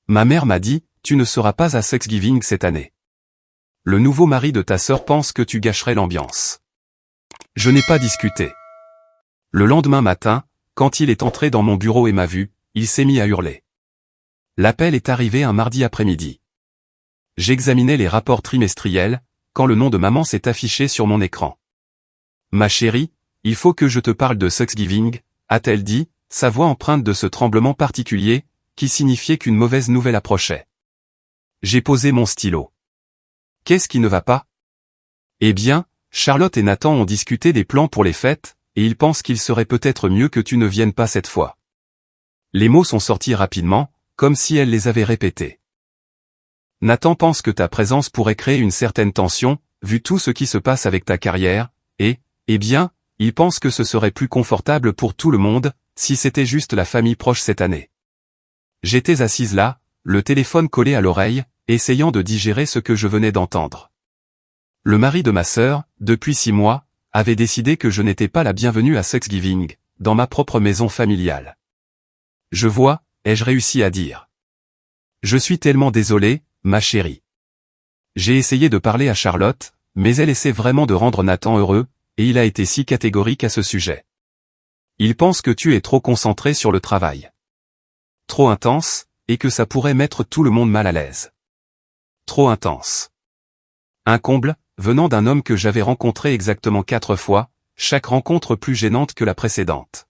Ma mère m'a dit, tu ne seras pas à Thanksgiving cette année. Le nouveau mari de ta sœur pense que tu gâcherais l'ambiance. Je n'ai pas discuté. Le lendemain matin, quand il est entré dans mon bureau et m'a vu, il s'est mis à hurler. L'appel est arrivé un mardi après-midi. J'examinais les rapports trimestriels, quand le nom de maman s'est affiché sur mon écran. Ma chérie, il faut que je te parle de Thanksgiving, a-t-elle dit, sa voix empreinte de ce tremblement particulier, qui signifiait qu'une mauvaise nouvelle approchait. J'ai posé mon stylo. Qu'est-ce qui ne va pas? Eh bien, Charlotte et Nathan ont discuté des plans pour les fêtes, et ils pensent qu'il serait peut-être mieux que tu ne viennes pas cette fois. Les mots sont sortis rapidement, comme si elle les avait répétés. Nathan pense que ta présence pourrait créer une certaine tension, vu tout ce qui se passe avec ta carrière, et, eh bien, il pense que ce serait plus confortable pour tout le monde, si c'était juste la famille proche cette année. J'étais assise là, le téléphone collé à l'oreille, essayant de digérer ce que je venais d'entendre. Le mari de ma sœur, depuis 6 mois, avait décidé que je n'étais pas la bienvenue à Thanksgiving, dans ma propre maison familiale. Je vois, ai-je réussi à dire. Je suis tellement désolé, ma chérie. J'ai essayé de parler à Charlotte, mais elle essaie vraiment de rendre Nathan heureux, et il a été si catégorique à ce sujet. Il pense que tu es trop concentré sur le travail. Trop intense, et que ça pourrait mettre tout le monde mal à l'aise. Trop intense. Un comble, venant d'un homme que j'avais rencontré exactement 4 fois, chaque rencontre plus gênante que la précédente.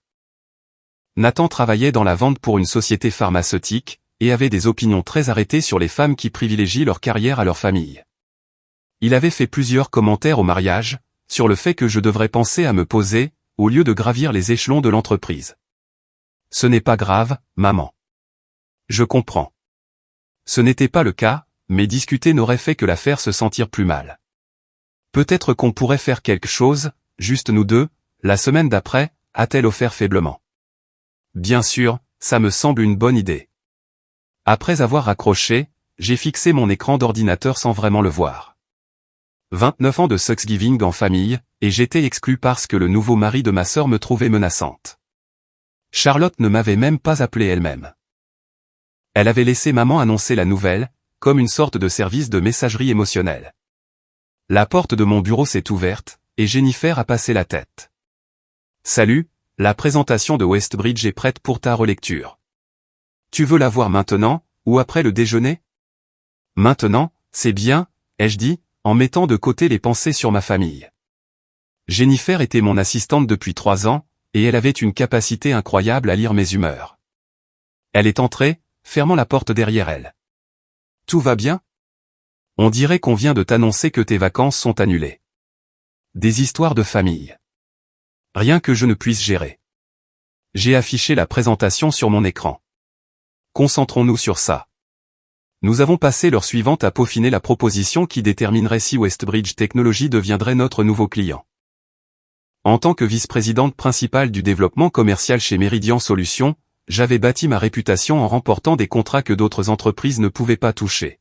Nathan travaillait dans la vente pour une société pharmaceutique, et avait des opinions très arrêtées sur les femmes qui privilégient leur carrière à leur famille. Il avait fait plusieurs commentaires au mariage, sur le fait que je devrais penser à me poser, au lieu de gravir les échelons de l'entreprise. Ce n'est pas grave, maman. Je comprends. Ce n'était pas le cas, mais discuter n'aurait fait que la faire se sentir plus mal. Peut-être qu'on pourrait faire quelque chose, juste nous deux, la semaine d'après, a-t-elle offert faiblement. Bien sûr, ça me semble une bonne idée. Après avoir raccroché, j'ai fixé mon écran d'ordinateur sans vraiment le voir. 29 ans de Thanksgiving en famille, et j'étais exclu parce que le nouveau mari de ma sœur me trouvait menaçante. Charlotte ne m'avait même pas appelé elle-même. Elle avait laissé maman annoncer la nouvelle, comme une sorte de service de messagerie émotionnelle. La porte de mon bureau s'est ouverte, et Jennifer a passé la tête. Salut, la présentation de Westbridge est prête pour ta relecture. Tu veux la voir maintenant, ou après le déjeuner? Maintenant, c'est bien, ai-je dit, en mettant de côté les pensées sur ma famille. Jennifer était mon assistante depuis 3 ans, et elle avait une capacité incroyable à lire mes humeurs. Elle est entrée, fermant la porte derrière elle. Tout va bien? On dirait qu'on vient de t'annoncer que tes vacances sont annulées. Des histoires de famille. Rien que je ne puisse gérer. J'ai affiché la présentation sur mon écran. Concentrons-nous sur ça. Nous avons passé l'heure suivante à peaufiner la proposition qui déterminerait si Westbridge Technology deviendrait notre nouveau client. En tant que vice-présidente principale du développement commercial chez Meridian Solutions, j'avais bâti ma réputation en remportant des contrats que d'autres entreprises ne pouvaient pas toucher.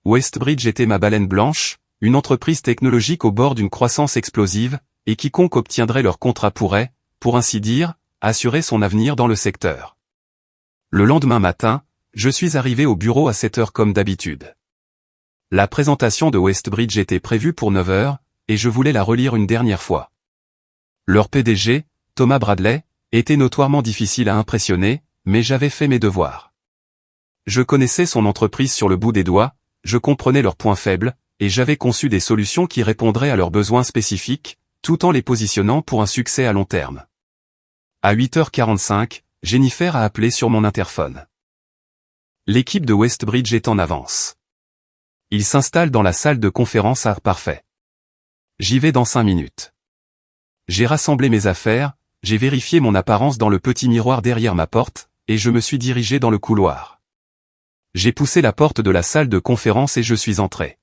Westbridge était ma baleine blanche, une entreprise technologique au bord d'une croissance explosive, et quiconque obtiendrait leur contrat pourrait, pour ainsi dire, assurer son avenir dans le secteur. Le lendemain matin, je suis arrivé au bureau à 7 heures comme d'habitude. La présentation de Westbridge était prévue pour 9 heures, et je voulais la relire une dernière fois. Leur PDG, Thomas Bradley, était notoirement difficile à impressionner, mais j'avais fait mes devoirs. Je connaissais son entreprise sur le bout des doigts, je comprenais leurs points faibles, et j'avais conçu des solutions qui répondraient à leurs besoins spécifiques, tout en les positionnant pour un succès à long terme. À 8h45, Jennifer a appelé sur mon interphone. L'équipe de Westbridge est en avance. Ils s'installent dans la salle de conférence à parfait. J'y vais dans 5 minutes. J'ai rassemblé mes affaires, j'ai vérifié mon apparence dans le petit miroir derrière ma porte, et je me suis dirigé dans le couloir. J'ai poussé la porte de la salle de conférence et je suis entré.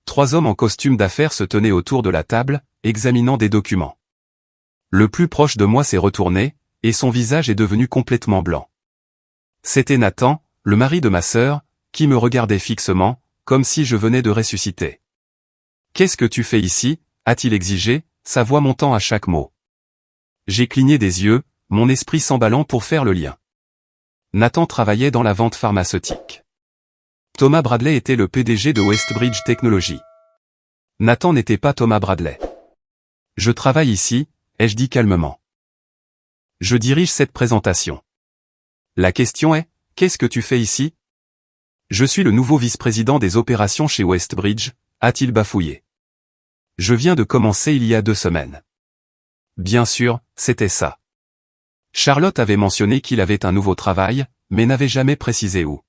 3 hommes en costume d'affaires se tenaient autour de la table, examinant des documents. Le plus proche de moi s'est retourné, et son visage est devenu complètement blanc. C'était Nathan, le mari de ma sœur, qui me regardait fixement, comme si je venais de ressusciter. « Qu'est-ce que tu fais ici ?» a-t-il exigé, sa voix montant à chaque mot. J'ai cligné des yeux, mon esprit s'emballant pour faire le lien. Nathan travaillait dans la vente pharmaceutique. Thomas Bradley était le PDG de Westbridge Technology. Nathan n'était pas Thomas Bradley. Je travaille ici, ai-je dit calmement. Je dirige cette présentation. La question est, qu'est-ce que tu fais ici? Je suis le nouveau vice-président des opérations chez Westbridge, a-t-il bafouillé. Je viens de commencer il y a 2 semaines. Bien sûr, c'était ça. Charlotte avait mentionné qu'il avait un nouveau travail, mais n'avait jamais précisé où.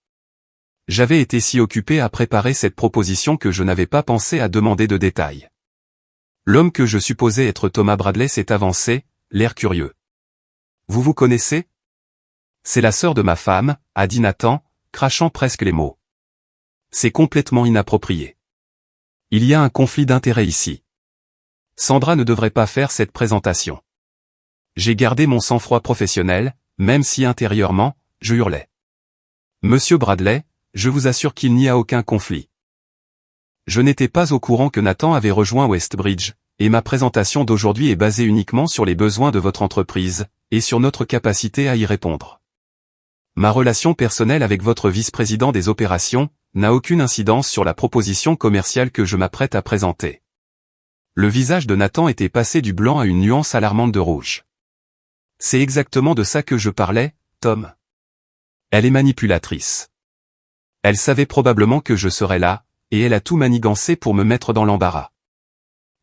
J'avais été si occupé à préparer cette proposition que je n'avais pas pensé à demander de détails. L'homme que je supposais être Thomas Bradley s'est avancé, l'air curieux. Vous vous connaissez? C'est la sœur de ma femme, a dit Nathan, crachant presque les mots. C'est complètement inapproprié. Il y a un conflit d'intérêts ici. Sandra ne devrait pas faire cette présentation. J'ai gardé mon sang-froid professionnel, même si intérieurement, je hurlais. Monsieur Bradley, je vous assure qu'il n'y a aucun conflit. Je n'étais pas au courant que Nathan avait rejoint Westbridge, et ma présentation d'aujourd'hui est basée uniquement sur les besoins de votre entreprise, et sur notre capacité à y répondre. Ma relation personnelle avec votre vice-président des opérations n'a aucune incidence sur la proposition commerciale que je m'apprête à présenter. Le visage de Nathan était passé du blanc à une nuance alarmante de rouge. C'est exactement de ça que je parlais, Tom. Elle est manipulatrice. Elle savait probablement que je serais là, et elle a tout manigancé pour me mettre dans l'embarras.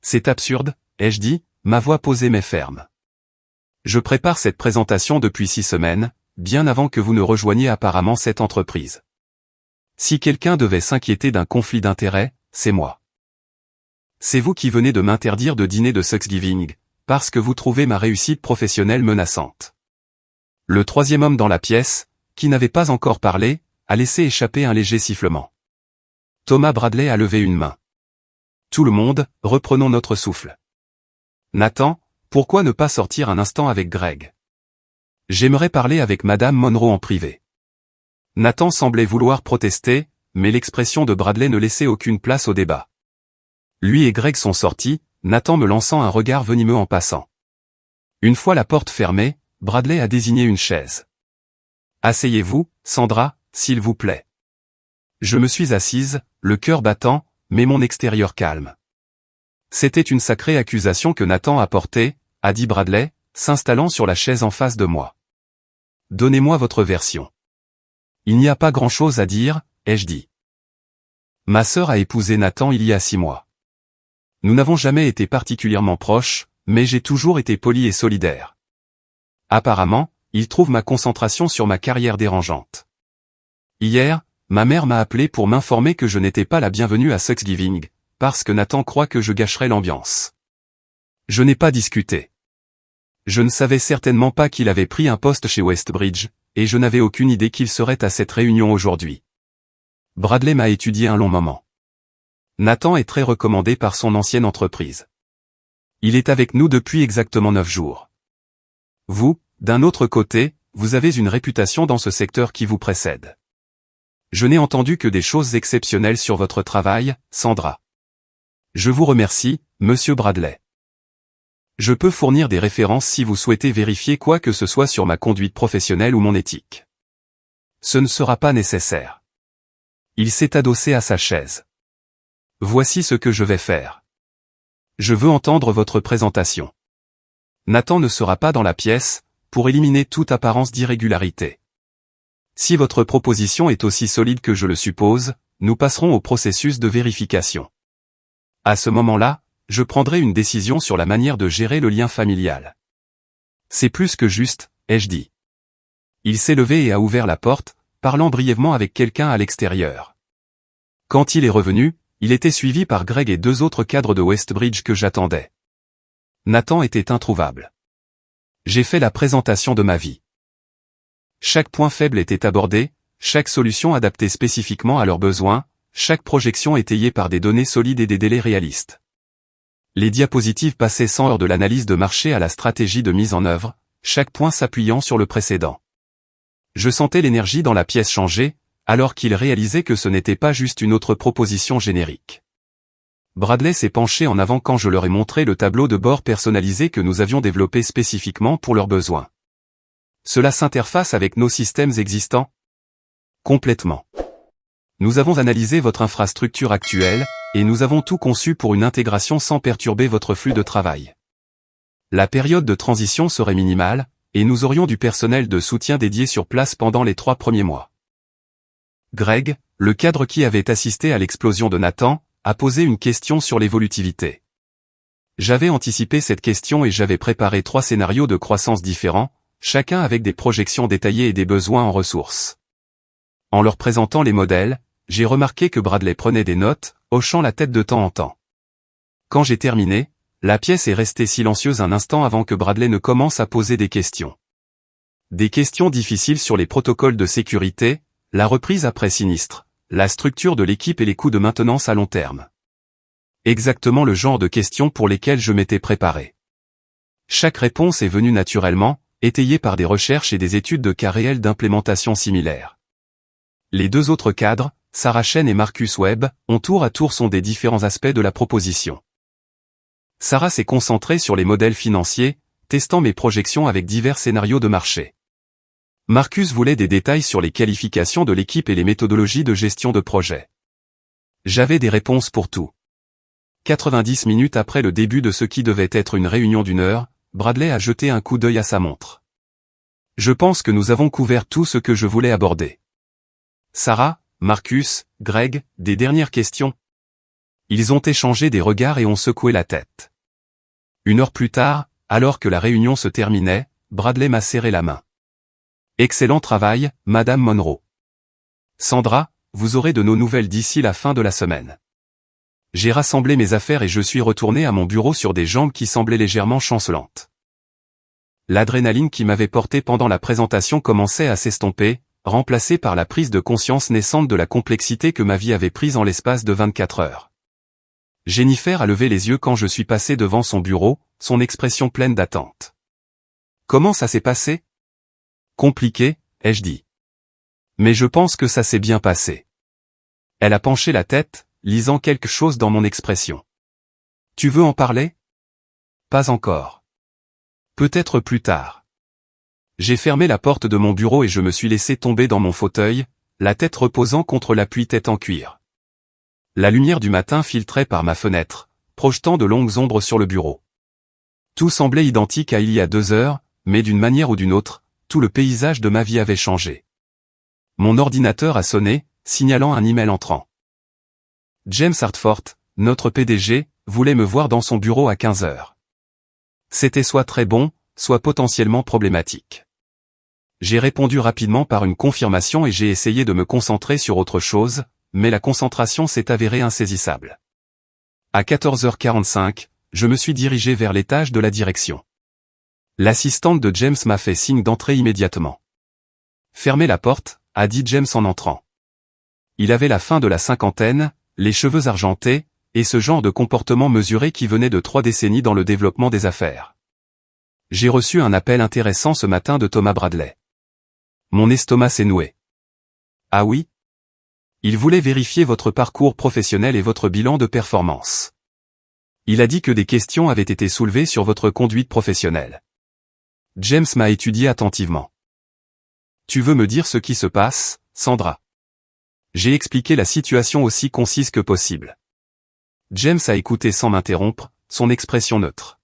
C'est absurde, ai-je dit, ma voix posée mais ferme. Je prépare cette présentation depuis 6 semaines, bien avant que vous ne rejoigniez apparemment cette entreprise. Si quelqu'un devait s'inquiéter d'un conflit d'intérêts, c'est moi. C'est vous qui venez de m'interdire de dîner de Thanksgiving, parce que vous trouvez ma réussite professionnelle menaçante. Le 3e homme dans la pièce, qui n'avait pas encore parlé, a laissé échapper un léger sifflement. Thomas Bradley a levé une main. Tout le monde, reprenons notre souffle. Nathan, pourquoi ne pas sortir un instant avec Greg? J'aimerais parler avec Madame Monroe en privé. Nathan semblait vouloir protester, mais l'expression de Bradley ne laissait aucune place au débat. Lui et Greg sont sortis, Nathan me lançant un regard venimeux en passant. Une fois la porte fermée, Bradley a désigné une chaise. Asseyez-vous, Sandra, s'il vous plaît. Je me suis assise, le cœur battant, mais mon extérieur calme. C'était une sacrée accusation que Nathan a portée, a dit Bradley, s'installant sur la chaise en face de moi. Donnez-moi votre version. Il n'y a pas grand-chose à dire, ai-je dit. Ma sœur a épousé Nathan il y a 6 mois. Nous n'avons jamais été particulièrement proches, mais j'ai toujours été poli et solidaire. Apparemment, il trouve ma concentration sur ma carrière dérangeante. Hier, ma mère m'a appelé pour m'informer que je n'étais pas la bienvenue à Thanksgiving, parce que Nathan croit que je gâcherais l'ambiance. Je n'ai pas discuté. Je ne savais certainement pas qu'il avait pris un poste chez Westbridge, et je n'avais aucune idée qu'il serait à cette réunion aujourd'hui. Bradley m'a étudié un long moment. Nathan est très recommandé par son ancienne entreprise. Il est avec nous depuis exactement 9 jours. Vous, d'un autre côté, vous avez une réputation dans ce secteur qui vous précède. Je n'ai entendu que des choses exceptionnelles sur votre travail, Sandra. Je vous remercie, Monsieur Bradley. Je peux fournir des références si vous souhaitez vérifier quoi que ce soit sur ma conduite professionnelle ou mon éthique. Ce ne sera pas nécessaire. Il s'est adossé à sa chaise. Voici ce que je vais faire. Je veux entendre votre présentation. Nathan ne sera pas dans la pièce, pour éliminer toute apparence d'irrégularité. Si votre proposition est aussi solide que je le suppose, nous passerons au processus de vérification. À ce moment-là, je prendrai une décision sur la manière de gérer le lien familial. C'est plus que juste, ai-je dit. Il s'est levé et a ouvert la porte, parlant brièvement avec quelqu'un à l'extérieur. Quand il est revenu, il était suivi par Greg et 2 autres cadres de Westbridge que j'attendais. Nathan était introuvable. J'ai fait la présentation de ma vie. Chaque point faible était abordé, chaque solution adaptée spécifiquement à leurs besoins, chaque projection étayée par des données solides et des délais réalistes. Les diapositives passaient sans heure de l'analyse de marché à la stratégie de mise en œuvre, chaque point s'appuyant sur le précédent. Je sentais l'énergie dans la pièce changer, alors qu'il réalisait que ce n'était pas juste une autre proposition générique. Bradley s'est penché en avant quand je leur ai montré le tableau de bord personnalisé que nous avions développé spécifiquement pour leurs besoins. Cela s'interface avec nos systèmes existants? Complètement. Nous avons analysé votre infrastructure actuelle, et nous avons tout conçu pour une intégration sans perturber votre flux de travail. La période de transition serait minimale, et nous aurions du personnel de soutien dédié sur place pendant les 3 premiers mois. Greg, le cadre qui avait assisté à l'explosion de Nathan, a posé une question sur l'évolutivité. J'avais anticipé cette question et j'avais préparé 3 scénarios de croissance différents, chacun avec des projections détaillées et des besoins en ressources. En leur présentant les modèles, j'ai remarqué que Bradley prenait des notes, hochant la tête de temps en temps. Quand j'ai terminé, la pièce est restée silencieuse un instant avant que Bradley ne commence à poser des questions. Des questions difficiles sur les protocoles de sécurité, la reprise après sinistre, la structure de l'équipe et les coûts de maintenance à long terme. Exactement le genre de questions pour lesquelles je m'étais préparé. Chaque réponse est venue naturellement, étayée par des recherches et des études de cas réels d'implémentation similaires. Les 2 autres cadres, Sarah Chen et Marcus Webb, ont tour à tour sondé différents aspects de la proposition. Sarah s'est concentrée sur les modèles financiers, testant mes projections avec divers scénarios de marché. Marcus voulait des détails sur les qualifications de l'équipe et les méthodologies de gestion de projet. J'avais des réponses pour tout. 90 minutes après le début de ce qui devait être une réunion d'1 heure, Bradley a jeté un coup d'œil à sa montre. Je pense que nous avons couvert tout ce que je voulais aborder. Sarah, Marcus, Greg, des dernières questions? Ils ont échangé des regards et ont secoué la tête. 1 heure plus tard, alors que la réunion se terminait, Bradley m'a serré la main. Excellent travail, Madame Monroe. Sandra, vous aurez de nos nouvelles d'ici la fin de la semaine. J'ai rassemblé mes affaires et je suis retourné à mon bureau sur des jambes qui semblaient légèrement chancelantes. L'adrénaline qui m'avait porté pendant la présentation commençait à s'estomper, remplacée par la prise de conscience naissante de la complexité que ma vie avait prise en l'espace de 24 heures. Jennifer a levé les yeux quand je suis passé devant son bureau, son expression pleine d'attente. Comment ça s'est passé? Compliqué, ai-je dit. Mais je pense que ça s'est bien passé. Elle a penché la tête, lisant quelque chose dans mon expression. Tu veux en parler? Pas encore. Peut-être plus tard. J'ai fermé la porte de mon bureau et je me suis laissé tomber dans mon fauteuil, la tête reposant contre l'appui-tête en cuir. La lumière du matin filtrait par ma fenêtre, projetant de longues ombres sur le bureau. Tout semblait identique à il y a 2 heures, mais d'une manière ou d'une autre, tout le paysage de ma vie avait changé. Mon ordinateur a sonné, signalant un email entrant. James Hartford, notre PDG, voulait me voir dans son bureau à 15 heures. C'était soit très bon, soit potentiellement problématique. J'ai répondu rapidement par une confirmation et j'ai essayé de me concentrer sur autre chose, mais la concentration s'est avérée insaisissable. À 14h45, je me suis dirigé vers l'étage de la direction. L'assistante de James m'a fait signe d'entrer immédiatement. Fermez la porte, a dit James en entrant. Il avait la fin de la cinquantaine, les cheveux argentés, et ce genre de comportement mesuré qui venait de 3 décennies dans le développement des affaires. J'ai reçu un appel intéressant ce matin de Thomas Bradley. Mon estomac s'est noué. Ah oui? Il voulait vérifier votre parcours professionnel et votre bilan de performance. Il a dit que des questions avaient été soulevées sur votre conduite professionnelle. James m'a étudié attentivement. Tu veux me dire ce qui se passe, Sandra? J'ai expliqué la situation aussi concise que possible. James a écouté sans m'interrompre, son expression neutre.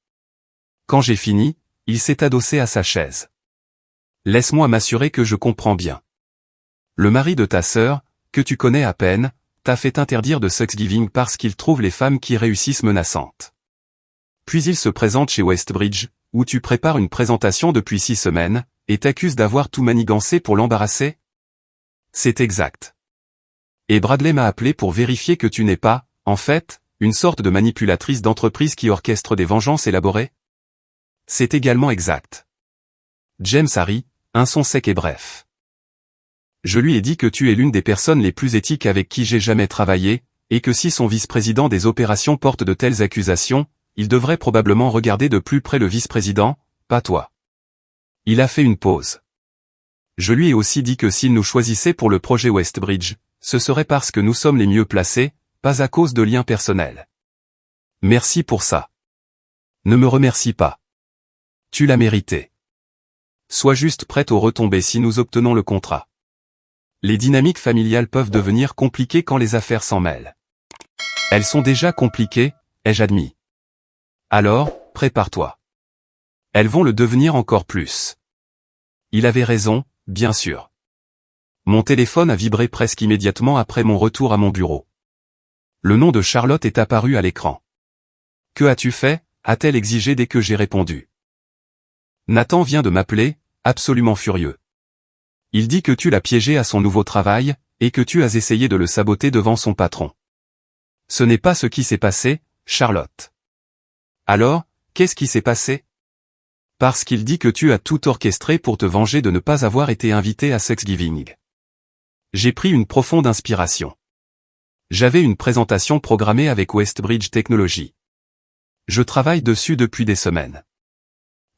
Quand j'ai fini, il s'est adossé à sa chaise. Laisse-moi m'assurer que je comprends bien. Le mari de ta sœur, que tu connais à peine, t'a fait interdire de Thanksgiving parce qu'il trouve les femmes qui réussissent menaçantes. Puis il se présente chez Westbridge, où tu prépares une présentation depuis 6 semaines, et t'accuse d'avoir tout manigancé pour l'embarrasser? C'est exact. Et Bradley m'a appelé pour vérifier que tu n'es pas, en fait, une sorte de manipulatrice d'entreprise qui orchestre des vengeances élaborées? C'est également exact. James a ri, un son sec et bref. Je lui ai dit que tu es l'une des personnes les plus éthiques avec qui j'ai jamais travaillé, et que si son vice-président des opérations porte de telles accusations, il devrait probablement regarder de plus près le vice-président, pas toi. Il a fait une pause. Je lui ai aussi dit que s'il nous choisissait pour le projet Westbridge, ce serait parce que nous sommes les mieux placés, pas à cause de liens personnels. Merci pour ça. Ne me remercie pas. Tu l'as mérité. Sois juste prête aux retombées si nous obtenons le contrat. Les dynamiques familiales peuvent devenir compliquées quand les affaires s'en mêlent. Elles sont déjà compliquées, ai-je admis. Alors, prépare-toi. Elles vont le devenir encore plus. Il avait raison, bien sûr. Mon téléphone a vibré presque immédiatement après mon retour à mon bureau. Le nom de Charlotte est apparu à l'écran. Que as-tu fait ? A-t-elle exigé dès que j'ai répondu. Nathan vient de m'appeler, absolument furieux. Il dit que tu l'as piégé à son nouveau travail, et que tu as essayé de le saboter devant son patron. Ce n'est pas ce qui s'est passé, Charlotte. Alors, qu'est-ce qui s'est passé ? Parce qu'il dit que tu as tout orchestré pour te venger de ne pas avoir été invité à Thanksgiving. J'ai pris une profonde inspiration. J'avais une présentation programmée avec Westbridge Technology. Je travaille dessus depuis des semaines.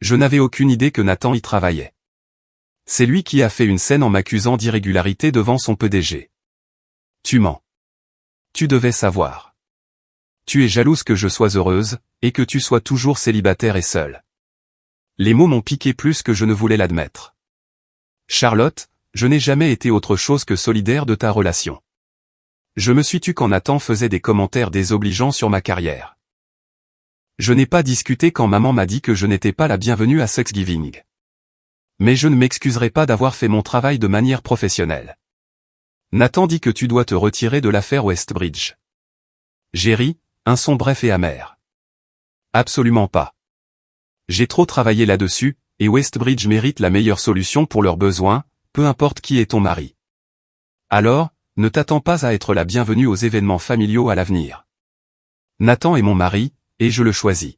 Je n'avais aucune idée que Nathan y travaillait. C'est lui qui a fait une scène en m'accusant d'irrégularité devant son PDG. Tu mens. Tu devais savoir. Tu es jalouse que je sois heureuse, et que tu sois toujours célibataire et seule. Les mots m'ont piqué plus que je ne voulais l'admettre. Charlotte, je n'ai jamais été autre chose que solidaire de ta relation. Je me suis tue quand Nathan faisait des commentaires désobligeants sur ma carrière. Je n'ai pas discuté quand maman m'a dit que je n'étais pas la bienvenue à Thanksgiving. Mais je ne m'excuserai pas d'avoir fait mon travail de manière professionnelle. Nathan dit que tu dois te retirer de l'affaire Westbridge. J'ai ri, un son bref et amer. Absolument pas. J'ai trop travaillé là-dessus, et Westbridge mérite la meilleure solution pour leurs besoins, peu importe qui est ton mari. Alors, ne t'attends pas à être la bienvenue aux événements familiaux à l'avenir. Nathan est mon mari, et je le choisis.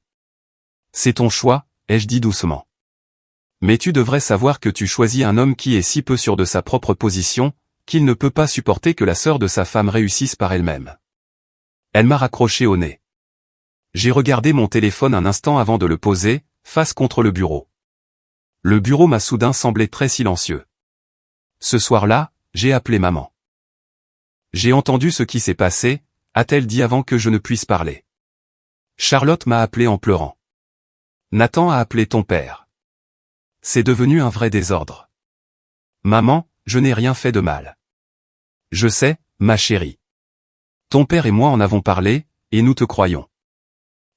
C'est ton choix, ai-je dit doucement. Mais tu devrais savoir que tu choisis un homme qui est si peu sûr de sa propre position, qu'il ne peut pas supporter que la sœur de sa femme réussisse par elle-même. Elle m'a raccroché au nez. J'ai regardé mon téléphone un instant avant de le poser, face contre le bureau. Le bureau m'a soudain semblé très silencieux. Ce soir-là, j'ai appelé maman. J'ai entendu ce qui s'est passé, a-t-elle dit avant que je ne puisse parler. Charlotte m'a appelé en pleurant. Nathan a appelé ton père. C'est devenu un vrai désordre. Maman, je n'ai rien fait de mal. Je sais, ma chérie. Ton père et moi en avons parlé, et nous te croyons.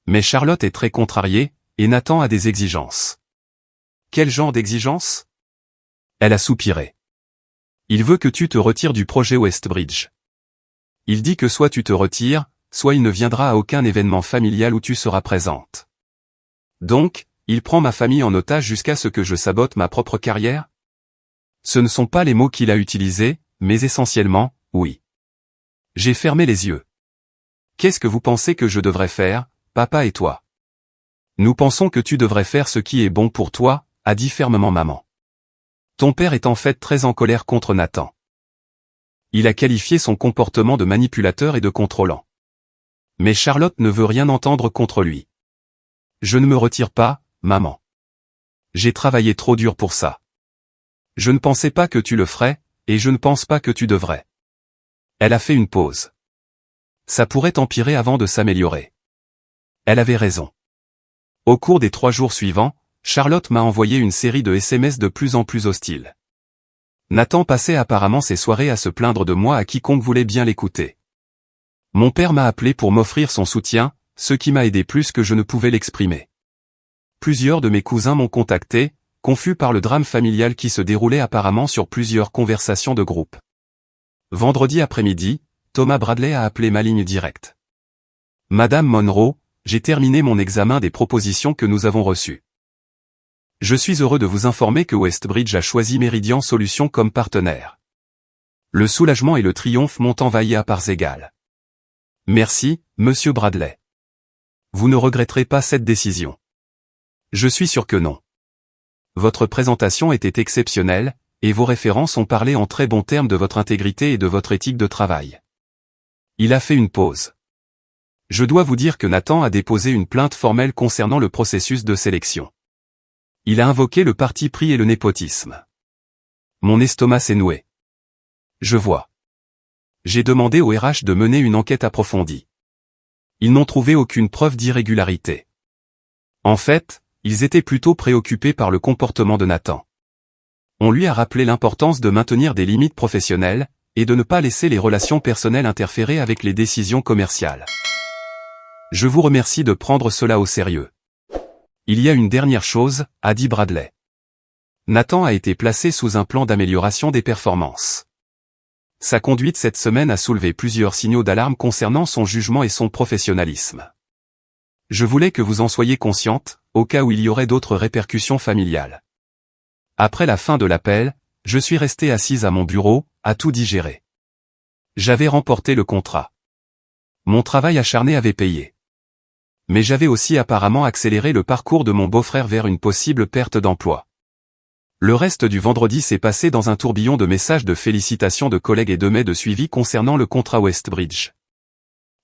Mais Charlotte est très contrariée, et Nathan a des exigences. Quel genre d'exigences ? Elle a soupiré. Il veut que tu te retires du projet Westbridge. Il dit que soit tu te retires, soit il ne viendra à aucun événement familial où tu seras présente. Donc, il prend ma famille en otage jusqu'à ce que je sabote ma propre carrière ? Ce ne sont pas les mots qu'il a utilisés, mais essentiellement, oui. J'ai fermé les yeux. Qu'est-ce que vous pensez que je devrais faire, papa et toi ? Nous pensons que tu devrais faire ce qui est bon pour toi, a dit fermement maman. Ton père est en fait très en colère contre Nathan. Il a qualifié son comportement de manipulateur et de contrôlant. Mais Charlotte ne veut rien entendre contre lui. Je ne me retire pas, maman. J'ai travaillé trop dur pour ça. Je ne pensais pas que tu le ferais, et je ne pense pas que tu devrais. Elle a fait une pause. Ça pourrait empirer avant de s'améliorer. Elle avait raison. Au cours des 3 jours suivants, Charlotte m'a envoyé une série de SMS de plus en plus hostiles. Nathan passait apparemment ses soirées à se plaindre de moi à quiconque voulait bien l'écouter. Mon père m'a appelé pour m'offrir son soutien, ce qui m'a aidé plus que je ne pouvais l'exprimer. Plusieurs de mes cousins m'ont contacté, confus par le drame familial qui se déroulait apparemment sur plusieurs conversations de groupe. Vendredi après-midi, Thomas Bradley a appelé ma ligne directe. Madame Monroe, j'ai terminé mon examen des propositions que nous avons reçues. Je suis heureux de vous informer que Westbridge a choisi Meridian Solutions comme partenaire. Le soulagement et le triomphe m'ont envahi à parts égales. Merci, monsieur Bradley. Vous ne regretterez pas cette décision. Je suis sûr que non. Votre présentation était exceptionnelle, et vos références ont parlé en très bons termes de votre intégrité et de votre éthique de travail. Il a fait une pause. Je dois vous dire que Nathan a déposé une plainte formelle concernant le processus de sélection. Il a invoqué le parti pris et le népotisme. Mon estomac s'est noué. Je vois. J'ai demandé au RH de mener une enquête approfondie. Ils n'ont trouvé aucune preuve d'irrégularité. En fait, ils étaient plutôt préoccupés par le comportement de Nathan. On lui a rappelé l'importance de maintenir des limites professionnelles, et de ne pas laisser les relations personnelles interférer avec les décisions commerciales. Je vous remercie de prendre cela au sérieux. Il y a une dernière chose, a dit Bradley. Nathan a été placé sous un plan d'amélioration des performances. Sa conduite cette semaine a soulevé plusieurs signaux d'alarme concernant son jugement et son professionnalisme. Je voulais que vous en soyez consciente, au cas où il y aurait d'autres répercussions familiales. Après la fin de l'appel, je suis resté assise à mon bureau, à tout digérer. J'avais remporté le contrat. Mon travail acharné avait payé. Mais j'avais aussi apparemment accéléré le parcours de mon beau-frère vers une possible perte d'emploi. Le reste du vendredi s'est passé dans un tourbillon de messages de félicitations de collègues et de mails de suivi concernant le contrat Westbridge.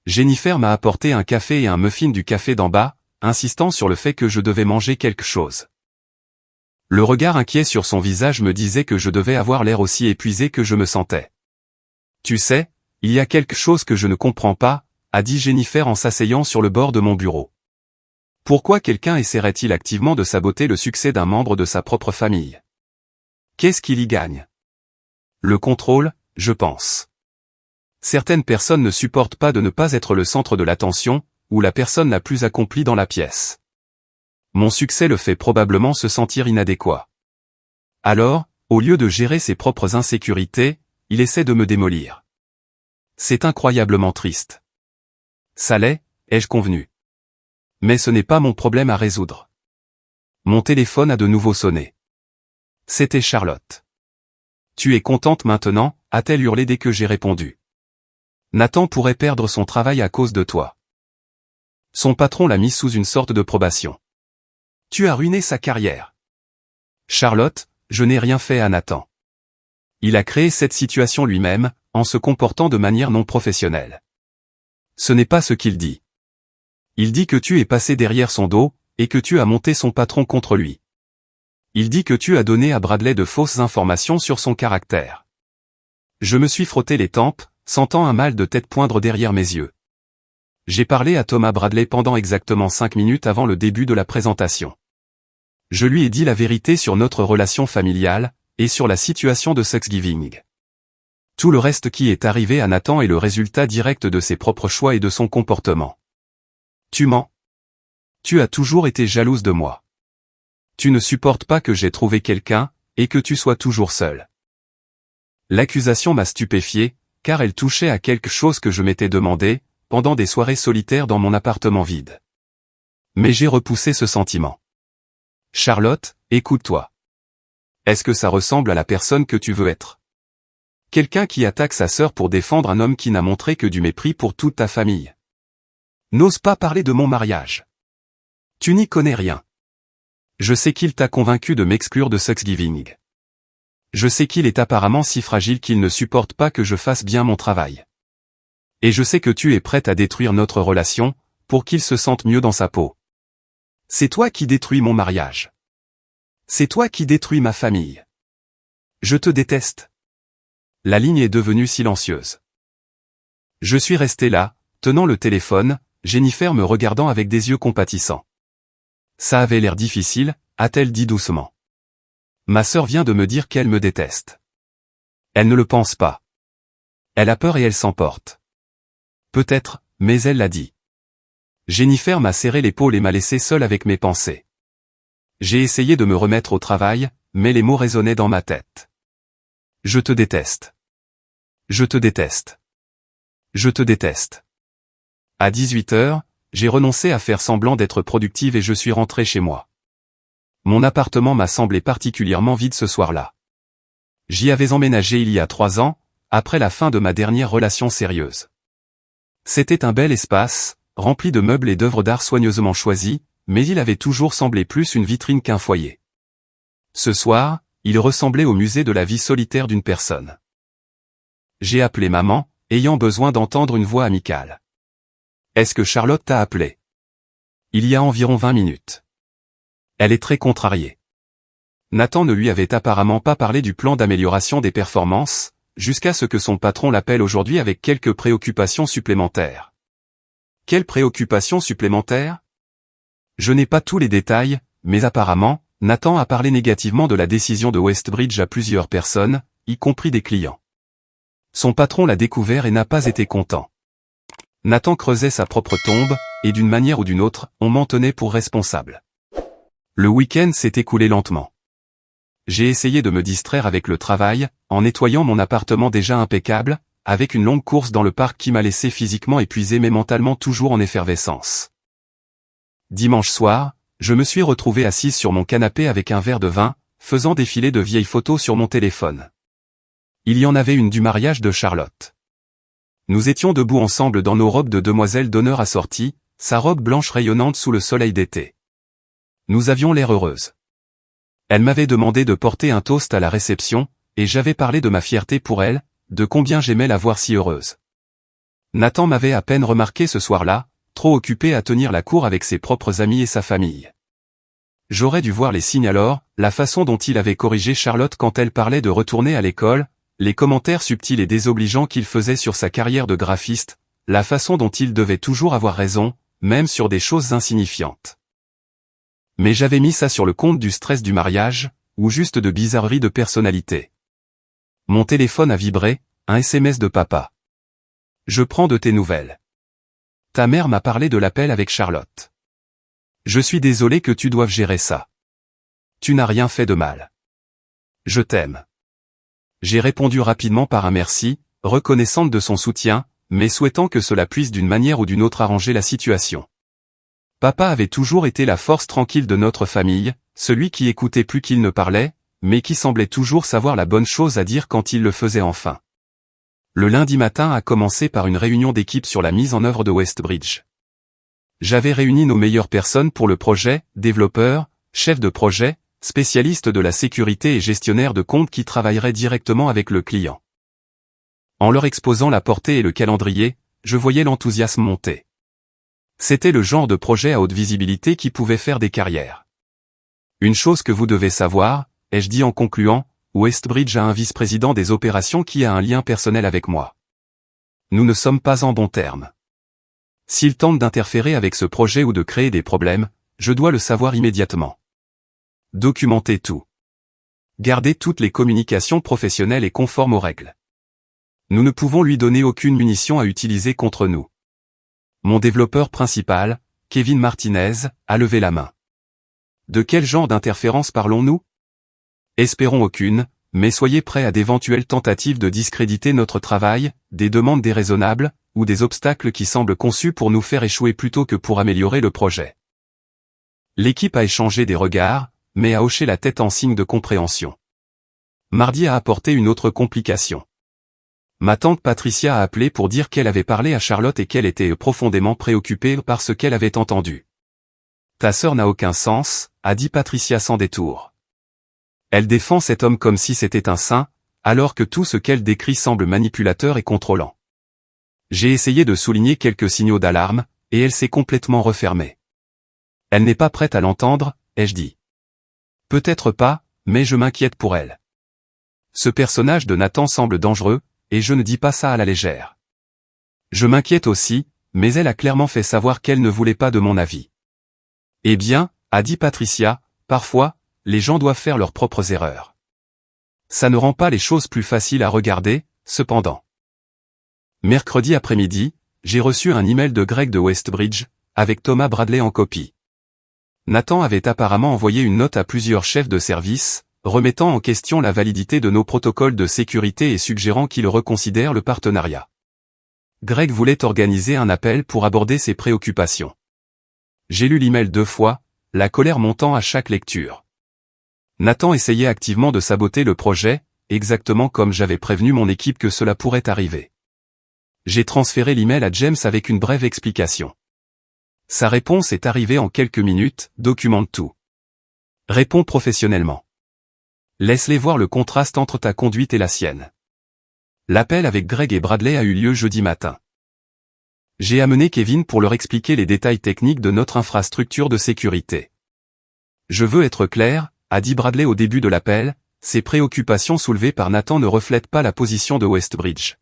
Jennifer m'a apporté un café et un muffin du café d'en bas, insistant sur le fait que je devais manger quelque chose. Le regard inquiet sur son visage me disait que je devais avoir l'air aussi épuisé que je me sentais. Tu sais, il y a quelque chose que je ne comprends pas, a dit Jennifer en s'asseyant sur le bord de mon bureau. Pourquoi quelqu'un essaierait-il activement de saboter le succès d'un membre de sa propre famille? Qu'est-ce qu'il y gagne? Le contrôle, je pense. Certaines personnes ne supportent pas de ne pas être le centre de l'attention, ou la personne la plus accomplie dans la pièce. Mon succès le fait probablement se sentir inadéquat. Alors, au lieu de gérer ses propres insécurités, il essaie de me démolir. C'est incroyablement triste. Ça l'est, ai-je convenu. Mais ce n'est pas mon problème à résoudre. Mon téléphone a de nouveau sonné. C'était Charlotte. Tu es contente maintenant, a-t-elle hurlé dès que j'ai répondu. Nathan pourrait perdre son travail à cause de toi. Son patron l'a mis sous une sorte de probation. Tu as ruiné sa carrière. Charlotte, je n'ai rien fait à Nathan. Il a créé cette situation lui-même, en se comportant de manière non professionnelle. Ce n'est pas ce qu'il dit. Il dit que tu es passé derrière son dos, et que tu as monté son patron contre lui. Il dit que tu as donné à Bradley de fausses informations sur son caractère. Je me suis frotté les tempes, sentant un mal de tête poindre derrière mes yeux. J'ai parlé à Thomas Bradley pendant exactement 5 minutes avant le début de la présentation. Je lui ai dit la vérité sur notre relation familiale, et sur la situation de Thanksgiving. Tout le reste qui est arrivé à Nathan est le résultat direct de ses propres choix et de son comportement. Tu mens. Tu as toujours été jalouse de moi. Tu ne supportes pas que j'ai trouvé quelqu'un, et que tu sois toujours seul. L'accusation m'a stupéfié, car elle touchait à quelque chose que je m'étais demandé, pendant des soirées solitaires dans mon appartement vide. Mais j'ai repoussé ce sentiment. Charlotte, écoute-toi. Est-ce que ça ressemble à la personne que tu veux être? Quelqu'un qui attaque sa sœur pour défendre un homme qui n'a montré que du mépris pour toute ta famille. N'ose pas parler de mon mariage. Tu n'y connais rien. Je sais qu'il t'a convaincu de m'exclure de Thanksgiving. Je sais qu'il est apparemment si fragile qu'il ne supporte pas que je fasse bien mon travail. Et je sais que tu es prête à détruire notre relation, pour qu'il se sente mieux dans sa peau. C'est toi qui détruis mon mariage. C'est toi qui détruis ma famille. Je te déteste. La ligne est devenue silencieuse. Je suis resté là, tenant le téléphone, Jennifer me regardant avec des yeux compatissants. Ça avait l'air difficile, a-t-elle dit doucement. Ma sœur vient de me dire qu'elle me déteste. Elle ne le pense pas. Elle a peur et elle s'emporte. Peut-être, mais elle l'a dit. Jennifer m'a serré l'épaule et m'a laissé seul avec mes pensées. J'ai essayé de me remettre au travail, mais les mots résonnaient dans ma tête. Je te déteste. Je te déteste. Je te déteste. À 18h, j'ai renoncé à faire semblant d'être productive et je suis rentré chez moi. Mon appartement m'a semblé particulièrement vide ce soir-là. J'y avais emménagé il y a 3 ans, après la fin de ma dernière relation sérieuse. C'était un bel espace, rempli de meubles et d'œuvres d'art soigneusement choisies, mais il avait toujours semblé plus une vitrine qu'un foyer. Ce soir, il ressemblait au musée de la vie solitaire d'une personne. J'ai appelé maman, ayant besoin d'entendre une voix amicale. Est-ce que Charlotte t'a appelé? Il y a environ 20 minutes. Elle est très contrariée. Nathan ne lui avait apparemment pas parlé du plan d'amélioration des performances, jusqu'à ce que son patron l'appelle aujourd'hui avec quelques préoccupations supplémentaires. Quelles préoccupations supplémentaires? Je n'ai pas tous les détails, mais apparemment, Nathan a parlé négativement de la décision de Westbridge à plusieurs personnes, y compris des clients. Son patron l'a découvert et n'a pas été content. Nathan creusait sa propre tombe, et d'une manière ou d'une autre, on m'en tenait pour responsable. Le week-end s'est écoulé lentement. J'ai essayé de me distraire avec le travail, en nettoyant mon appartement déjà impeccable, avec une longue course dans le parc qui m'a laissé physiquement épuisé mais mentalement toujours en effervescence. Dimanche soir, je me suis retrouvé assise sur mon canapé avec un verre de vin, faisant défiler de vieilles photos sur mon téléphone. Il y en avait une du mariage de Charlotte. Nous étions debout ensemble dans nos robes de demoiselles d'honneur assorties, sa robe blanche rayonnante sous le soleil d'été. Nous avions l'air heureuses. Elle m'avait demandé de porter un toast à la réception, et j'avais parlé de ma fierté pour elle, de combien j'aimais la voir si heureuse. Nathan m'avait à peine remarqué ce soir-là, trop occupé à tenir la cour avec ses propres amis et sa famille. J'aurais dû voir les signes alors, la façon dont il avait corrigé Charlotte quand elle parlait de retourner à l'école, les commentaires subtils et désobligeants qu'il faisait sur sa carrière de graphiste, la façon dont il devait toujours avoir raison, même sur des choses insignifiantes. Mais j'avais mis ça sur le compte du stress du mariage, ou juste de bizarreries de personnalité. Mon téléphone a vibré, un SMS de papa. Je prends de tes nouvelles. Ta mère m'a parlé de l'appel avec Charlotte. Je suis désolé que tu doives gérer ça. Tu n'as rien fait de mal. Je t'aime. J'ai répondu rapidement par un merci, reconnaissante de son soutien, mais souhaitant que cela puisse d'une manière ou d'une autre arranger la situation. Papa avait toujours été la force tranquille de notre famille, celui qui écoutait plus qu'il ne parlait, mais qui semblait toujours savoir la bonne chose à dire quand il le faisait enfin. Le lundi matin a commencé par une réunion d'équipe sur la mise en œuvre de Westbridge. J'avais réuni nos meilleures personnes pour le projet, développeurs, chefs de projet, spécialistes de la sécurité et gestionnaires de comptes qui travailleraient directement avec le client. En leur exposant la portée et le calendrier, je voyais l'enthousiasme monter. C'était le genre de projet à haute visibilité qui pouvait faire des carrières. Une chose que vous devez savoir, ai-je dit en concluant, Westbridge a un vice-président des opérations qui a un lien personnel avec moi. Nous ne sommes pas en bons termes. S'il tente d'interférer avec ce projet ou de créer des problèmes, je dois le savoir immédiatement. Documentez tout. Gardez toutes les communications professionnelles et conformes aux règles. Nous ne pouvons lui donner aucune munition à utiliser contre nous. Mon développeur principal, Kevin Martinez, a levé la main. De quel genre d'interférence parlons-nous? Espérons aucune, mais soyez prêts à d'éventuelles tentatives de discréditer notre travail, des demandes déraisonnables, ou des obstacles qui semblent conçus pour nous faire échouer plutôt que pour améliorer le projet. L'équipe a échangé des regards, mais a hoché la tête en signe de compréhension. Mardi a apporté une autre complication. Ma tante Patricia a appelé pour dire qu'elle avait parlé à Charlotte et qu'elle était profondément préoccupée par ce qu'elle avait entendu. Ta sœur n'a aucun sens, a dit Patricia sans détour. Elle défend cet homme comme si c'était un saint, alors que tout ce qu'elle décrit semble manipulateur et contrôlant. J'ai essayé de souligner quelques signaux d'alarme, et elle s'est complètement refermée. Elle n'est pas prête à l'entendre, ai-je dit. Peut-être pas, mais je m'inquiète pour elle. Ce personnage de Nathan semble dangereux, et je ne dis pas ça à la légère. Je m'inquiète aussi, mais elle a clairement fait savoir qu'elle ne voulait pas de mon avis. Eh bien, a dit Patricia, parfois, les gens doivent faire leurs propres erreurs. Ça ne rend pas les choses plus faciles à regarder, cependant. Mercredi après-midi, j'ai reçu un email de Greg de Westbridge, avec Thomas Bradley en copie. Nathan avait apparemment envoyé une note à plusieurs chefs de service, remettant en question la validité de nos protocoles de sécurité et suggérant qu'il reconsidère le partenariat. Greg voulait organiser un appel pour aborder ses préoccupations. J'ai lu l'email 2 fois, la colère montant à chaque lecture. Nathan essayait activement de saboter le projet, exactement comme j'avais prévenu mon équipe que cela pourrait arriver. J'ai transféré l'email à James avec une brève explication. Sa réponse est arrivée en quelques minutes, documente tout. Réponds professionnellement. Laisse-les voir le contraste entre ta conduite et la sienne. L'appel avec Greg et Bradley a eu lieu jeudi matin. J'ai amené Kevin pour leur expliquer les détails techniques de notre infrastructure de sécurité. Je veux être clair, a dit Bradley au début de l'appel, ces préoccupations soulevées par Nathan ne reflètent pas la position de Westbridge.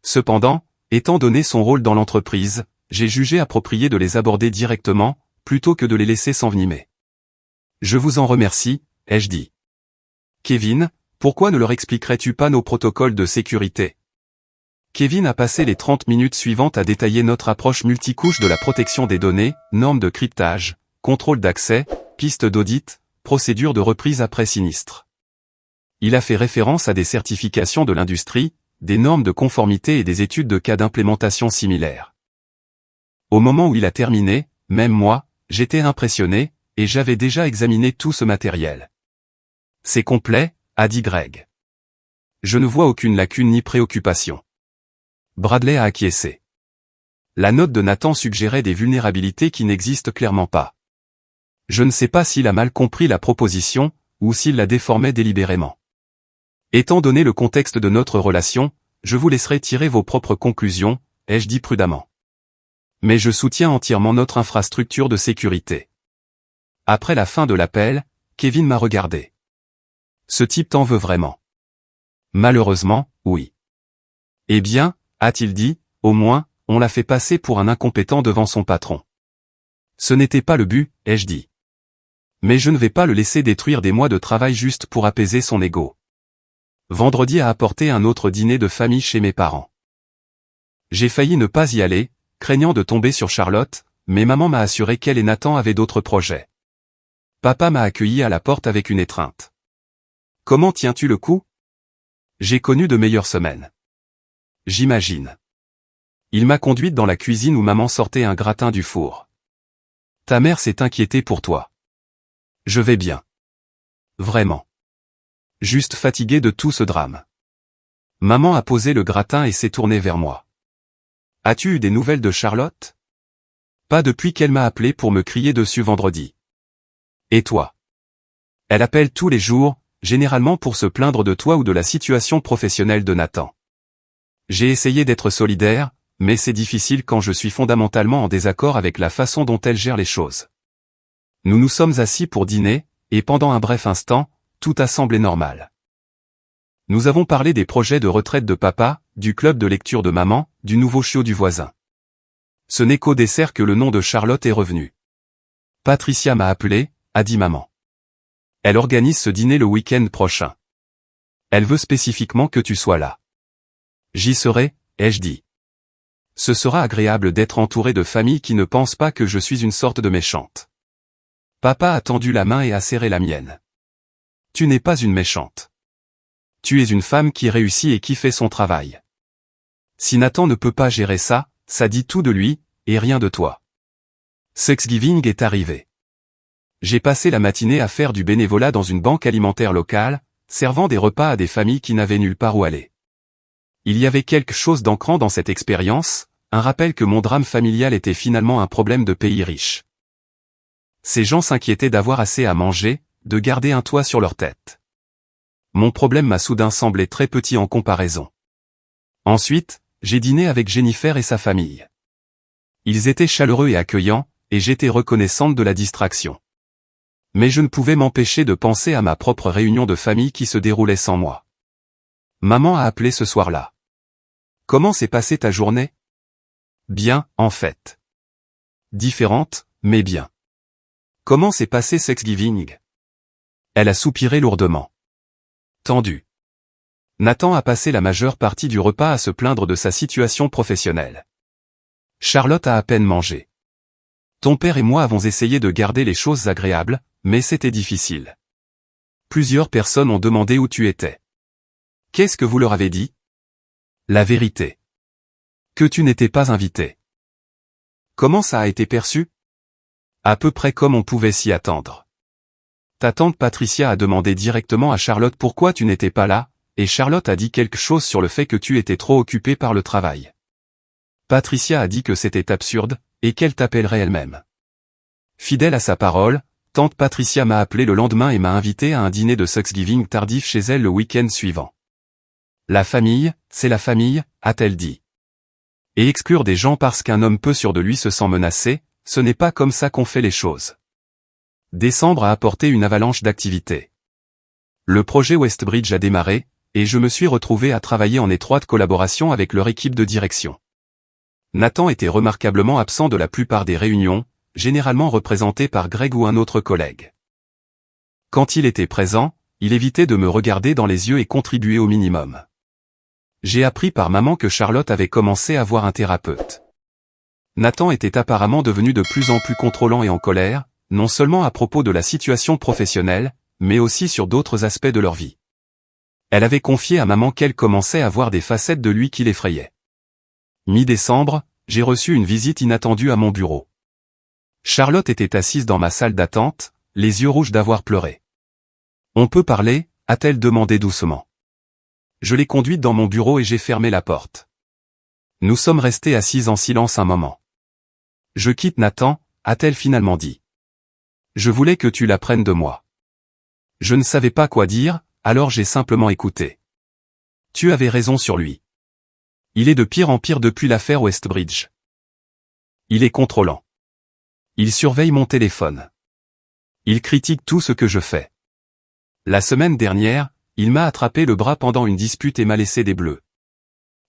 Cependant, étant donné son rôle dans l'entreprise, j'ai jugé approprié de les aborder directement, plutôt que de les laisser s'envenimer. Je vous en remercie, ai-je dit. Kevin, pourquoi ne leur expliquerais-tu pas nos protocoles de sécurité? Kevin a passé les 30 minutes suivantes à détailler notre approche multicouche de la protection des données, normes de cryptage, contrôle d'accès, pistes d'audit, procédure de reprise après sinistre. Il a fait référence à des certifications de l'industrie, des normes de conformité et des études de cas d'implémentation similaires. Au moment où il a terminé, même moi, j'étais impressionné, et j'avais déjà examiné tout ce matériel. C'est complet, a dit Greg. Je ne vois aucune lacune ni préoccupation. Bradley a acquiescé. La note de Nathan suggérait des vulnérabilités qui n'existent clairement pas. Je ne sais pas s'il a mal compris la proposition, ou s'il la déformait délibérément. Étant donné le contexte de notre relation, je vous laisserai tirer vos propres conclusions, ai-je dit prudemment. Mais je soutiens entièrement notre infrastructure de sécurité. Après la fin de l'appel, Kevin m'a regardé. Ce type t'en veut vraiment? Malheureusement, oui. Eh bien, a-t-il dit, au moins, on l'a fait passer pour un incompétent devant son patron. Ce n'était pas le but, ai-je dit. Mais je ne vais pas le laisser détruire des mois de travail juste pour apaiser son ego. Vendredi a apporté un autre dîner de famille chez mes parents. J'ai failli ne pas y aller, craignant de tomber sur Charlotte, mais maman m'a assuré qu'elle et Nathan avaient d'autres projets. Papa m'a accueilli à la porte avec une étreinte. Comment tiens-tu le coup? J'ai connu de meilleures semaines. J'imagine. Il m'a conduite dans la cuisine où maman sortait un gratin du four. Ta mère s'est inquiétée pour toi. Je vais bien. Vraiment. Juste fatigué de tout ce drame. Maman a posé le gratin et s'est tournée vers moi. As-tu eu des nouvelles de Charlotte? Pas depuis qu'elle m'a appelé pour me crier dessus vendredi. Et toi? Elle appelle tous les jours, généralement pour se plaindre de toi ou de la situation professionnelle de Nathan. J'ai essayé d'être solidaire, mais c'est difficile quand je suis fondamentalement en désaccord avec la façon dont elle gère les choses. Nous nous sommes assis pour dîner, et pendant un bref instant, tout a semblé normal. Nous avons parlé des projets de retraite de papa, du club de lecture de maman, du nouveau chiot du voisin. Ce n'est qu'au dessert que le nom de Charlotte est revenu. Patricia m'a appelé, a dit maman. Elle organise ce dîner le week-end prochain. Elle veut spécifiquement que tu sois là. J'y serai, ai-je dit. Ce sera agréable d'être entouré de familles qui ne pensent pas que je suis une sorte de méchante. Papa a tendu la main et a serré la mienne. Tu n'es pas une méchante. Tu es une femme qui réussit et qui fait son travail. Si Nathan ne peut pas gérer ça, ça dit tout de lui, et rien de toi. Thanksgiving est arrivé. J'ai passé la matinée à faire du bénévolat dans une banque alimentaire locale, servant des repas à des familles qui n'avaient nulle part où aller. Il y avait quelque chose d'ancrant dans cette expérience, un rappel que mon drame familial était finalement un problème de pays riche. Ces gens s'inquiétaient d'avoir assez à manger, de garder un toit sur leur tête. Mon problème m'a soudain semblé très petit en comparaison. Ensuite, j'ai dîné avec Jennifer et sa famille. Ils étaient chaleureux et accueillants, et j'étais reconnaissante de la distraction. Mais je ne pouvais m'empêcher de penser à ma propre réunion de famille qui se déroulait sans moi. Maman a appelé ce soir-là. Comment s'est passée ta journée? Bien, en fait. Différente, mais bien. Comment s'est passé Thanksgiving? Elle a soupiré lourdement. Tendu. Nathan a passé la majeure partie du repas à se plaindre de sa situation professionnelle. Charlotte a à peine mangé. Ton père et moi avons essayé de garder les choses agréables, mais c'était difficile. Plusieurs personnes ont demandé où tu étais. Qu'est-ce que vous leur avez dit? La vérité. Que tu n'étais pas invité. Comment ça a été perçu? À peu près comme on pouvait s'y attendre. Ta tante Patricia a demandé directement à Charlotte pourquoi tu n'étais pas là, et Charlotte a dit quelque chose sur le fait que tu étais trop occupé par le travail. Patricia a dit que c'était absurde, et qu'elle t'appellerait elle-même. Fidèle à sa parole, tante Patricia m'a appelé le lendemain et m'a invité à un dîner de Thanksgiving tardif chez elle le week-end suivant. La famille, c'est la famille, a-t-elle dit. Et exclure des gens parce qu'un homme peu sûr de lui se sent menacé, ce n'est pas comme ça qu'on fait les choses. Décembre a apporté une avalanche d'activités. Le projet Westbridge a démarré, et je me suis retrouvé à travailler en étroite collaboration avec leur équipe de direction. Nathan était remarquablement absent de la plupart des réunions, généralement représenté par Greg ou un autre collègue. Quand il était présent, il évitait de me regarder dans les yeux et contribuait au minimum. J'ai appris par maman que Charlotte avait commencé à voir un thérapeute. Nathan était apparemment devenu de plus en plus contrôlant et en colère, non seulement à propos de la situation professionnelle, mais aussi sur d'autres aspects de leur vie. Elle avait confié à maman qu'elle commençait à voir des facettes de lui qui l'effrayaient. Mi-décembre, j'ai reçu une visite inattendue à mon bureau. Charlotte était assise dans ma salle d'attente, les yeux rouges d'avoir pleuré. « On peut parler ?» a-t-elle demandé doucement. Je l'ai conduite dans mon bureau et j'ai fermé la porte. Nous sommes restés assises en silence un moment. « Je quitte Nathan » a-t-elle finalement dit. « Je voulais que tu l'apprennes de moi. » Je ne savais pas quoi dire, alors j'ai simplement écouté. « Tu avais raison sur lui. Il est de pire en pire depuis l'affaire Westbridge. Il est contrôlant. Il surveille mon téléphone. Il critique tout ce que je fais. La semaine dernière, il m'a attrapé le bras pendant une dispute et m'a laissé des bleus. »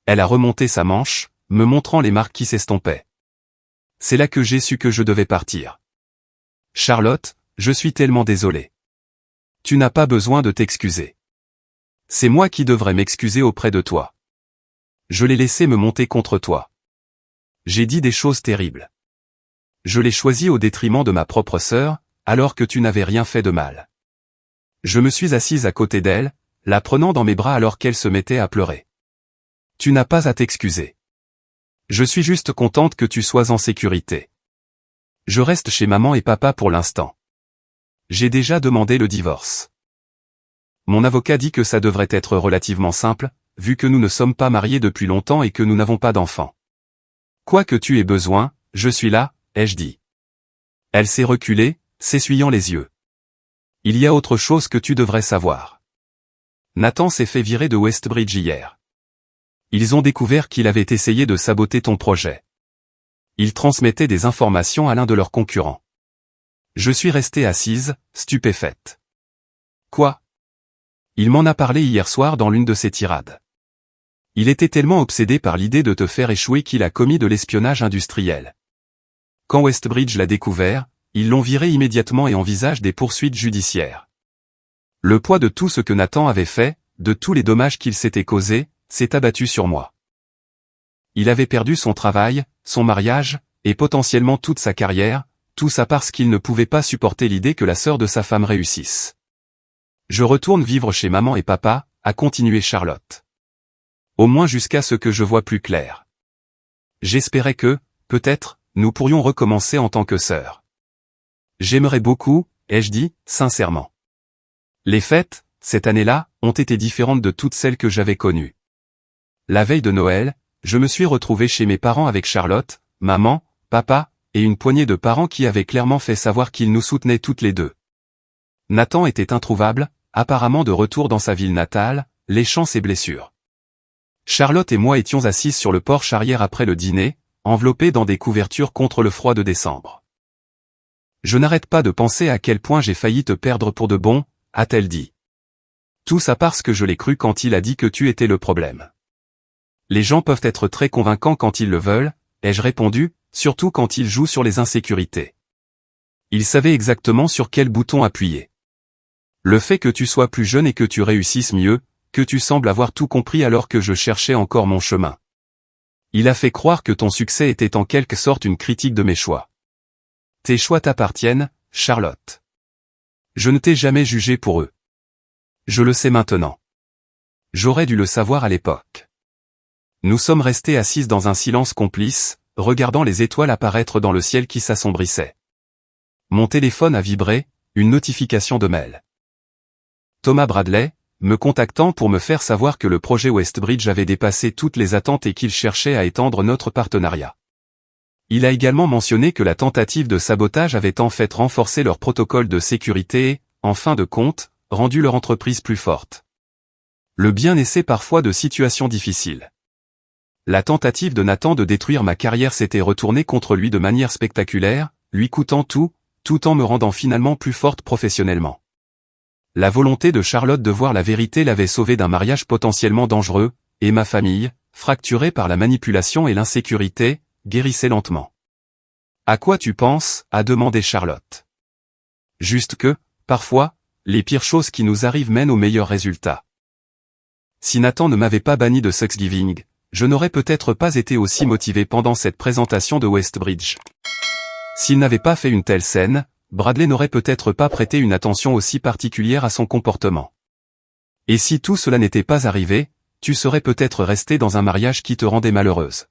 Elle a remonté sa manche, me montrant les marques qui s'estompaient. C'est là que j'ai su que je devais partir. « Charlotte, je suis tellement désolé. Tu n'as pas besoin de t'excuser. C'est moi qui devrais m'excuser auprès de toi. Je l'ai laissé me monter contre toi. J'ai dit des choses terribles. Je l'ai choisi au détriment de ma propre sœur, alors que tu n'avais rien fait de mal. » Je me suis assise à côté d'elle, la prenant dans mes bras alors qu'elle se mettait à pleurer. « Tu n'as pas à t'excuser. Je suis juste contente que tu sois en sécurité. Je reste chez maman et papa pour l'instant. J'ai déjà demandé le divorce. Mon avocat dit que ça devrait être relativement simple, vu que nous ne sommes pas mariés depuis longtemps et que nous n'avons pas d'enfants. Quoi que tu aies besoin, je suis là, ai-je dit. » Elle s'est reculée, s'essuyant les yeux. « Il y a autre chose que tu devrais savoir. Nathan s'est fait virer de Westbridge hier. Ils ont découvert qu'il avait essayé de saboter ton projet. Il transmettait des informations à l'un de leurs concurrents. » Je suis restée assise, stupéfaite. « Quoi ? » Il m'en a parlé hier soir dans l'une de ses tirades. Il était tellement obsédé par l'idée de te faire échouer qu'il a commis de l'espionnage industriel. Quand Westbridge l'a découvert, ils l'ont viré immédiatement et envisagent des poursuites judiciaires. Le poids de tout ce que Nathan avait fait, de tous les dommages qu'il s'était causés, s'est abattu sur moi. Il avait perdu son travail, son mariage, et potentiellement toute sa carrière, tout ça parce qu'il ne pouvait pas supporter l'idée que la sœur de sa femme réussisse. Je retourne vivre chez maman et papa, a continué Charlotte. Au moins jusqu'à ce que je voie plus clair. J'espérais que, peut-être, nous pourrions recommencer en tant que sœurs. J'aimerais beaucoup, ai-je dit, sincèrement. Les fêtes, cette année-là, ont été différentes de toutes celles que j'avais connues. La veille de Noël, je me suis retrouvé chez mes parents avec Charlotte, maman, papa, et une poignée de parents qui avaient clairement fait savoir qu'ils nous soutenaient toutes les deux. Nathan était introuvable, apparemment de retour dans sa ville natale, léchant ses blessures. Charlotte et moi étions assises sur le porche arrière après le dîner, enveloppés dans des couvertures contre le froid de décembre. « Je n'arrête pas de penser à quel point j'ai failli te perdre pour de bon, » a-t-elle dit. Tout ça parce que je l'ai cru quand il a dit que tu étais le problème. Les gens peuvent être très convaincants quand ils le veulent, ai-je répondu, surtout quand ils jouent sur les insécurités. Il savait exactement sur quel bouton appuyer. Le fait que tu sois plus jeune et que tu réussisses mieux, que tu sembles avoir tout compris alors que je cherchais encore mon chemin. Il a fait croire que ton succès était en quelque sorte une critique de mes choix. Tes choix t'appartiennent, Charlotte. Je ne t'ai jamais jugé pour eux. Je le sais maintenant. J'aurais dû le savoir à l'époque. Nous sommes restés assises dans un silence complice, regardant les étoiles apparaître dans le ciel qui s'assombrissait. Mon téléphone a vibré, une notification de mail. Thomas Bradley, me contactant pour me faire savoir que le projet Westbridge avait dépassé toutes les attentes et qu'il cherchait à étendre notre partenariat. Il a également mentionné que la tentative de sabotage avait en fait renforcé leur protocole de sécurité et, en fin de compte, rendu leur entreprise plus forte. Le bien naissait parfois de situations difficiles. La tentative de Nathan de détruire ma carrière s'était retournée contre lui de manière spectaculaire, lui coûtant tout en me rendant finalement plus forte professionnellement. La volonté de Charlotte de voir la vérité l'avait sauvée d'un mariage potentiellement dangereux, et ma famille, fracturée par la manipulation et l'insécurité, guérissait lentement. « À quoi tu penses ?» a demandé Charlotte. « Juste que, parfois, les pires choses qui nous arrivent mènent aux meilleurs résultats. Si Nathan ne m'avait pas banni de Thanksgiving, je n'aurais peut-être pas été aussi motivé pendant cette présentation de Westbridge. S'il n'avait pas fait une telle scène, Bradley n'aurait peut-être pas prêté une attention aussi particulière à son comportement. Et si tout cela n'était pas arrivé, tu serais peut-être resté dans un mariage qui te rendait malheureuse.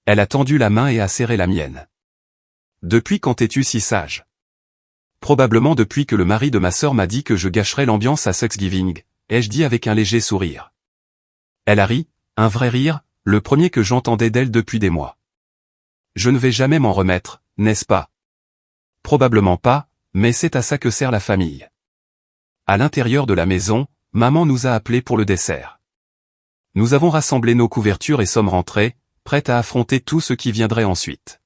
Elle a tendu la main et a serré la mienne. Depuis quand es-tu si sage? Probablement depuis que le mari de ma sœur m'a dit que je gâcherais l'ambiance à Thanksgiving, ai-je dit avec un léger sourire. Elle a ri, un vrai rire, le premier que j'entendais d'elle depuis des mois. Je ne vais jamais m'en remettre, n'est-ce pas? Probablement pas, mais c'est à ça que sert la famille. À l'intérieur de la maison, maman nous a appelés pour le dessert. Nous avons rassemblé nos couvertures et sommes rentrés, prêtes à affronter tout ce qui viendrait ensuite.